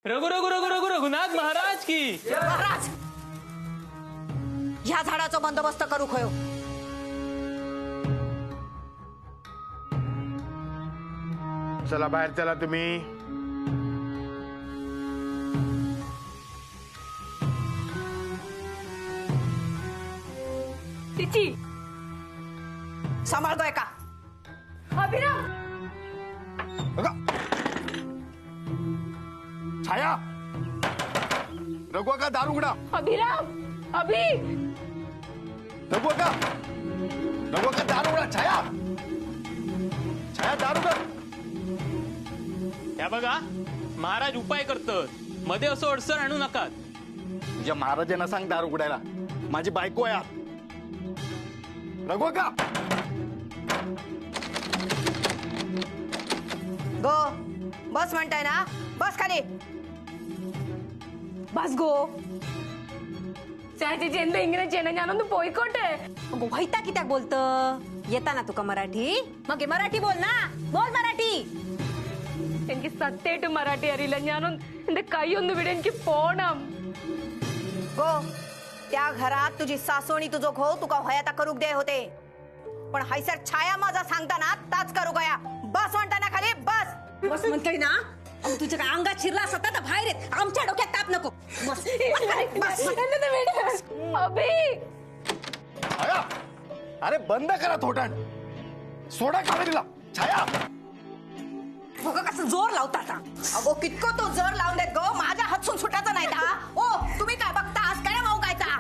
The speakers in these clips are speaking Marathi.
रघु रघु रघु रघु रघुनाथ महाराज की महाराज ह्या झाडाचा बंदोबस्त करू खयो. चला बाहेर चला तुम्ही. तिची सांभाळ गय का अभिराम. छाया रघु का दार उघडा. अभिराम अभि रघु का दार उघडा. छाया छाया दार उघड. या बघा महाराज उपाय करतात, मध्ये असं अडचण आणू नका. तुझ्या महाराजांना सांग दार उघडायला. माझी बायको आहे आत. रघु का गो बस म्हणताय ना, बस खाली बस गो. चाची चेंद इंग्रजी येणं जाणून तू पोयकोटे वैता कित्याक बोलत. येता ना तुका मराठी, मग हे मराठी बोल ना, बोल मराठी. എനിക്ക് സത്യമായിട്ട് മറാഠി അറിയില്ല. ഞാനും എന്റെ കൈ ഒന്ന് വിട, എനിക്ക് പോണം. गो त्या घरात तुझी सासोणी तुझो घो तुका हयाता करूक दे होते, पण हैसर छाया माझा सांगताना ताच करू गया. बस म्हणताना खाली बस. बस म्हणतोय ना, तुझ्या काय अंगात शिरला असता तर बाहेर येत. आमच्या डोक्यात ताप नको. बस बस. अभि छाया अरे बंद करा थोटाण. सोडा कावेरीला. छाया बघ कसं जोर लावता आता. अगो कितको तो जोर लावून देत गो. माझ्या हातसून सुटायचा नाही का. ओ तुम्ही काय बघता आज काय माऊ कायचा.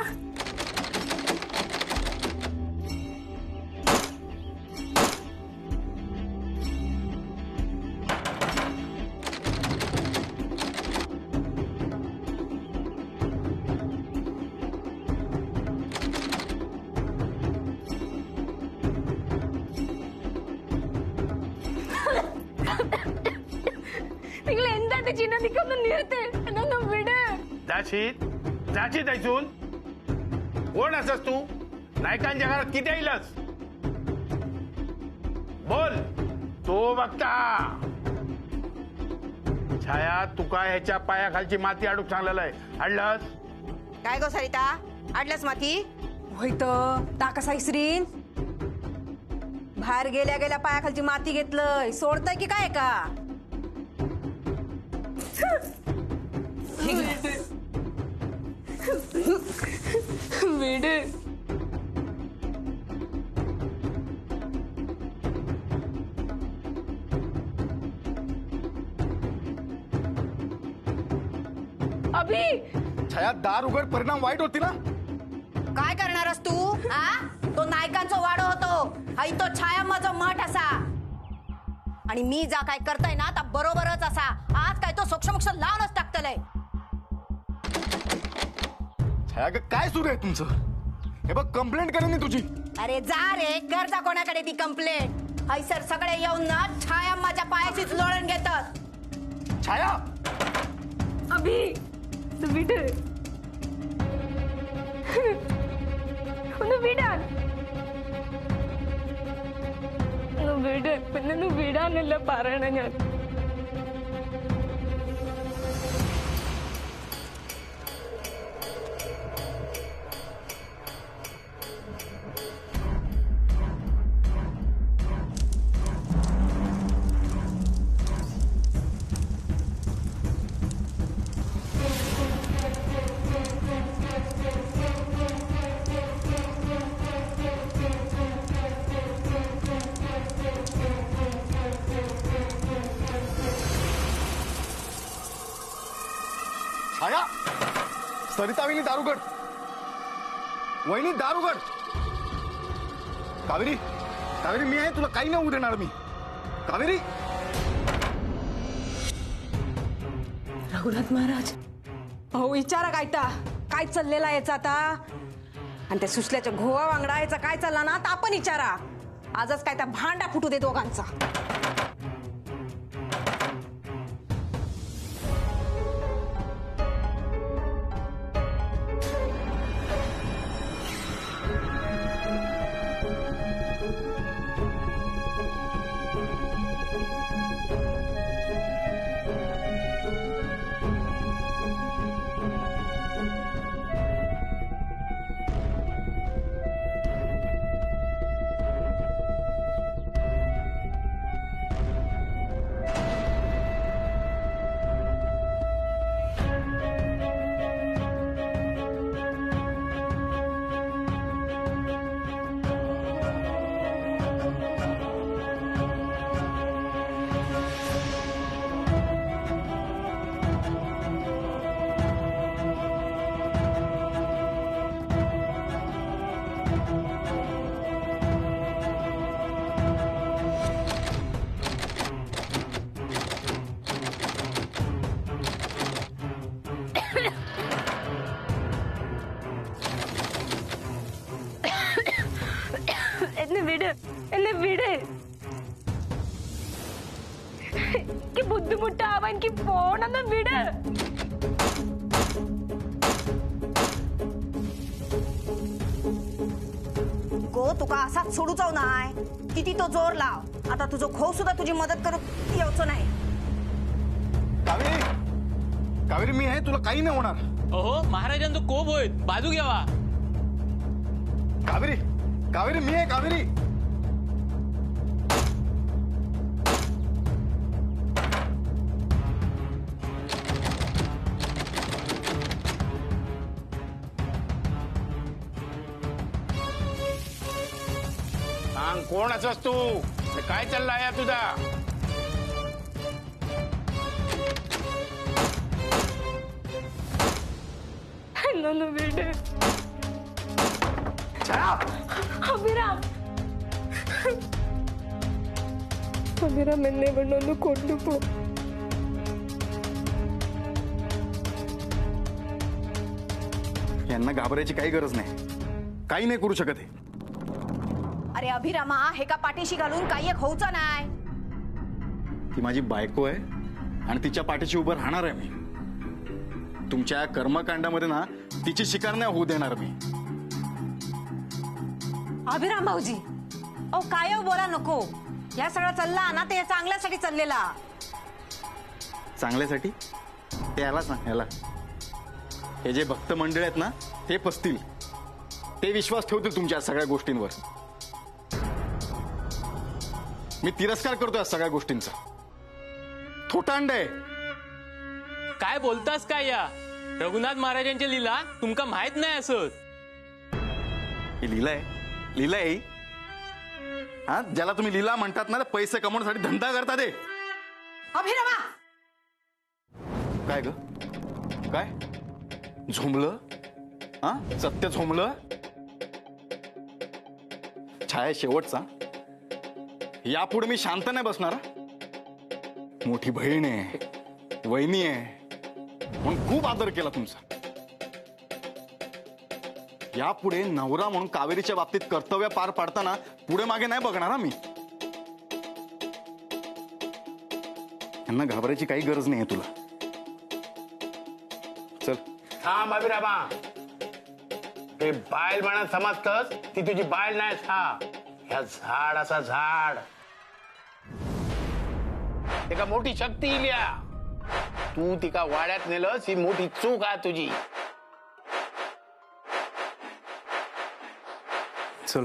നിങ്ങൾ എന്താണ് ചിന്ന നിക്കൊന്ന് നിർത്ത്, എന്നൊന്ന് വിട്. जाशीत ऐसून. कोण असस तू. नायकांच्या घरात किती येईलच. बोल तो बघता. छाया तुका ह्याच्या पायाखालची माती अडूक सांगलेलं आहे. अडलस काय गो सरिता, आडलस माती होईत ता कसा इसरीन. बाहेर गेल्या गेल्या पायाखालची माती घेतलंय, सोडतय की काय का. വിട്. अभि छाया दार उघड. परिणाम वाईट होती ना. काय करणारस तू. हा तो नायकांचा वाडो होतो, हाई तो छाया माझा मठ असा. आणि मी जा काय करताय ना ता बरोबरच असा. आज काय तो सोक्षमोक्ष लावूनच टाकतलंय. छाया ग काय सुरू आहे तुमचं. हे बघ कंप्लेंट करेन मी तुझी. अरे जा रे, कर जा कोणाकडे ती कंप्लेंट. हैसर सगळे येऊन ना छाया माझ्या पायाचीच लोळण घेतात. छाया अभि വിട്. ഒന്ന് വിടാൻ, ഒന്ന് വിട്. പിന്നെ വിടാനല്ല പറയണ ഞാൻ. छाया सरिता वहिनी दार उघड. वहिनी दार उघड. कावेरी कावेरी मी आहे, तुला काही नाही होऊ देणार मी. कावेरी रघुनाथ महाराज हो विचारा काय चाललेला याचा आता. आणि त्या सुसल्याच्या घोवा वांगडा याचा काय चालला ना तर आपण विचारा. आजच काय त्या भांडा फुटू दे दोघांचा. ബുദ്ധിമുട്ടാവാൻ എനിക്ക് പോണെന്ന് വിട്. गो तुका असाच सोडूचो नाही. किती तो जोर लाव. आता तुझो खो सुद्धा तुझी मदत करू येऊचो नाही. कावेरी कावेरी मी आहे, तुला काही नाही होणार. अहो महाराजांचं कोप होय, बाजू घ्यावा. कावेरी कावेरी मी आहे कावेरी. सांग कोण असस तू, काय चाललाय या तुझा? എന്നൊന്ന് വിട്. അഭിരാം, അഭിരാം എന്നെ വേണ്ടൊന്ന് കൊണ്ടുപോ. यांना घाबरायची काही गरज नाही, काही नाही करू शकत हे. अरे अभिरामा, हे का पाठीशी घालून काही एक होऊचं नाही. ती माझी बायको आहे आणि तिच्या पाठीशी उभं राहणार आहे मी. तुमच्या कर्मकांडामध्ये ना तिची शिकार नाही होऊ देणार मी. अभिराम भाऊजी, अहो काय बोला नको. या सगळा चालला ना ते चांगल्यासाठी चाललेला. चांगल्यासाठी ते यालाच ना, याला हे जे भक्त मंडळ आहेत ना ते पसतील, ते विश्वास ठेवतील तुमच्या सगळ्या गोष्टींवर. मी तिरस्कार करतोय या सगळ्या गोष्टींचा. थोटांड आहे. काय बोलतास काय या? रघुनाथ महाराजांची लीला तुमका माहित नाही असं? ही लीला आहे, लीला आहे ही. हा, ज्याला तुम्ही लीला म्हणतात ना, पैसे कमवण्यासाठी धंदा करतात ते. अभिरामा, काय ग, काय झोंबलं? हा, सत्य झोंबलं. छाया शेवटचा. यापुढे मी शांत नाही बसणार. मोठी बहीण आहे, वहिनी आहे, म्हणून खूप आदर केला तुमचा. यापुढे नवरा म्हणून कावेरीच्या बाबतीत कर्तव्य पार पाडताना पुढे मागे नाही बघणार हा मी. यांना घाबरायची काही गरज नाही तुला. चल. थांब अभिरामा, ते बायल म्हणत समजतस, ती तुझी बायल नाही. ह्या झाड असा झाड, एका मोठी शक्ती इल्या. तू तिका वाड्यात नेलस, ही मोठी चूक आहे तुझी. चल.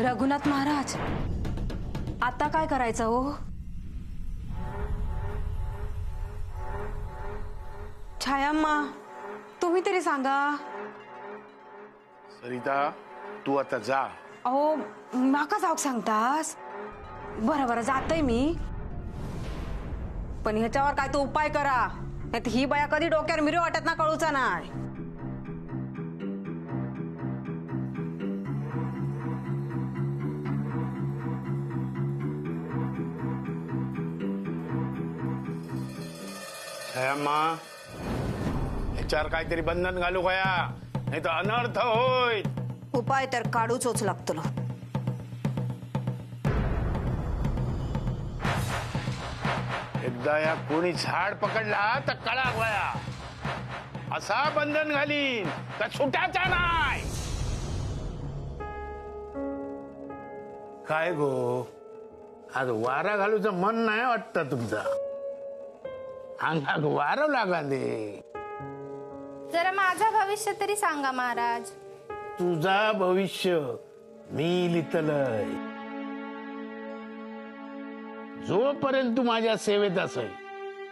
रघुनाथ महाराज, आता काय करायचं हो? छायाम्मा, तुम्ही तरी सांगा. सरिता, तू आता जा. अहो माका जाऊक सांगतास? बरं बरं, जातय मी. पण ह्याच्यावर काय तो उपाय करा, नाही ही बाया कधी डोक्यावर मिरी वाटत ना कळूचा नाही. छायाम्मा, ह्याच्यावर काहीतरी बंधन घालू गया, नाही तर अनर्थ होय. उपाय तर काढूचोच लागतलो. एकदा या कोणी झाड पकडला तर कळा गया. असा बंधन घालीन का सुटाचा नाही. काय गो, आज वारा घालूचं मन नाही वाटतं तुमचा? अंगाक वारं लागा दे. जरा माझं भविष्य तरी सांगा महाराज. तुझा भविष्य मी लिहितलंय. जोपर्यंत तू माझ्या सेवेत असेल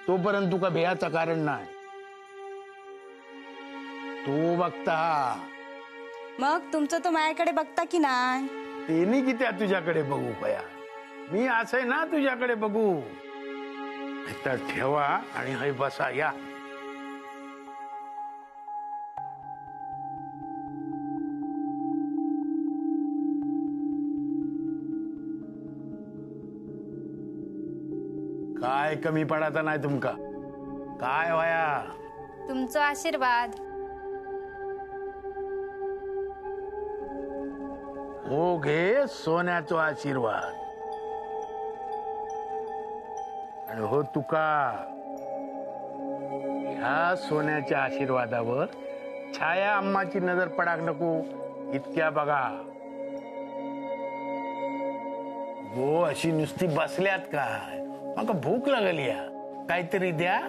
तोपर्यंत तुका भेयाचं कारण नाही. तू बघता मग तुमचं तो माझ्याकडे बघता की नाही? तेनी किती तुझ्याकडे बघू पया. मी असं ना तुझ्याकडे बघू. तर ठेवा आणि हय बसा या. काय कमी पडायचा नाही तुमका? काय वया? तुमचा आशीर्वाद. हो घे सोन्याचा आशीर्वाद. आणि हो तुका ह्या सोन्याच्या आशीर्वादावर छाया अम्माची नजर पडाक नको इतक्या बघा. गो अशी नुसती बसल्यात काय? मग भूक लागली या, काहीतरी द्या.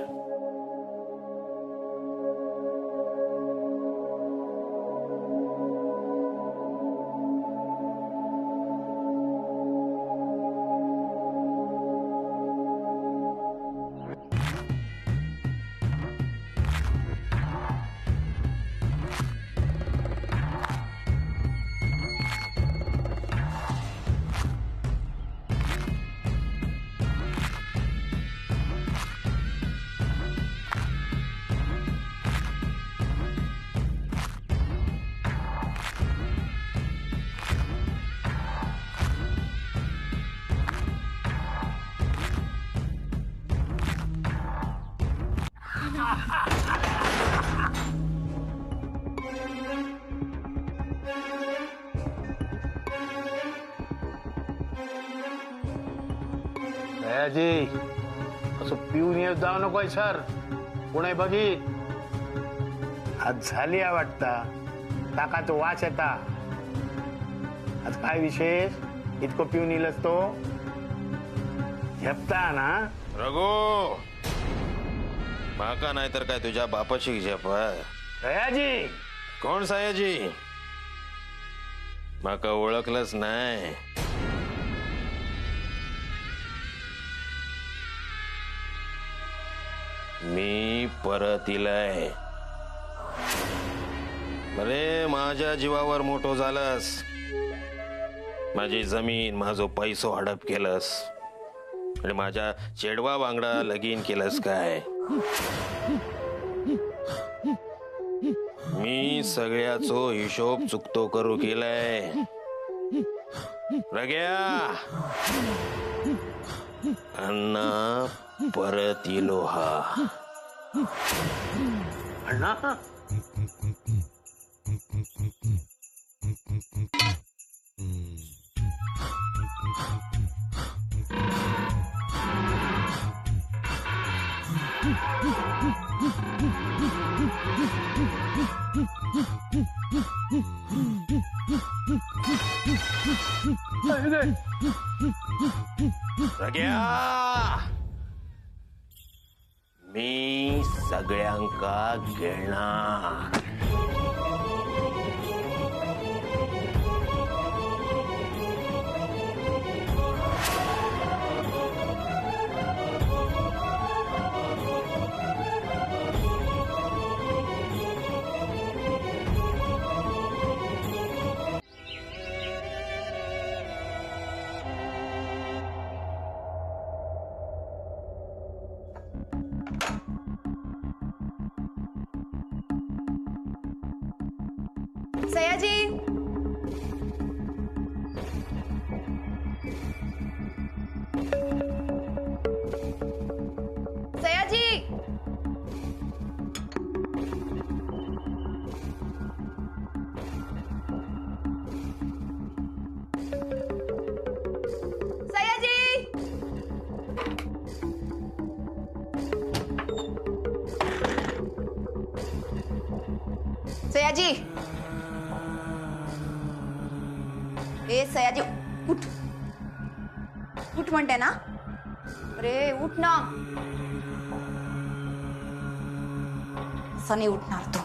दयाजी असं पिऊन येत जाऊ नकोय सर. पुणे बघित आज झाली वाटता ताकाच वास येता. आज काय विशेष इतकं पिऊन येलस तो? झेपता ना? रघु माका नाही तर काय तुझ्या बापाशी झेप? दयाजी कोण सायाजी? माका ओळखलंच नाही. मी परत इलाय. अरे माझ्या जीवावर मोठो झालास. माझी जमीन माझो पैसो हडप केलंस आणि माझ्या चेडवा वांगडा लगीन केलंस काय? मी सगळ्याचो हिशोब चुकतो करू केलाय. रग्या अण्णा परत इलो हा. अण्णा रग्या मी सगळ्यांका घेणार. सयाजी सयाजी सयाजी सयाजी ए सयाजी उठ उठ म्हणते ना. अरे उठ ना. सनी उठणार तू.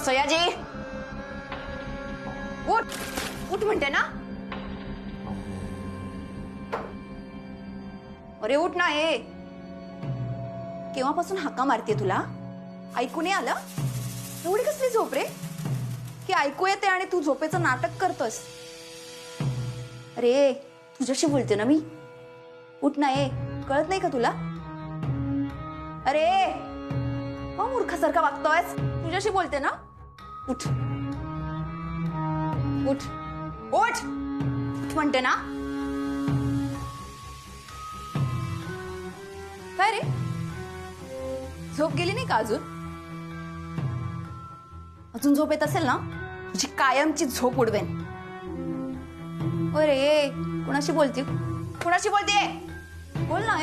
सयाजी उठ उठ म्हणते ना. अरे उठ ना. हे केव्हापासून हाका मारते तुला? ऐकू नाही आलं? एवढी कसली झोप रे की ऐकू येते आणि तू झोपेचं नाटक करतोस? अरे तुझ्याशी बोलते ना मी. उठ ना. हे कळत नाही का तुला? अरे मूर्खासारखा वागतोयस. तुझ्याशी बोलते ना. उठ उठ उठ उठ म्हणते ना. काय रे, झोप गेली नाही का अजून? अजून झोप येत असेल ना, तुझी कायमची झोप उडवेन. अरे कोणाशी बोलते, कोणाशी बोलते? बोल ना.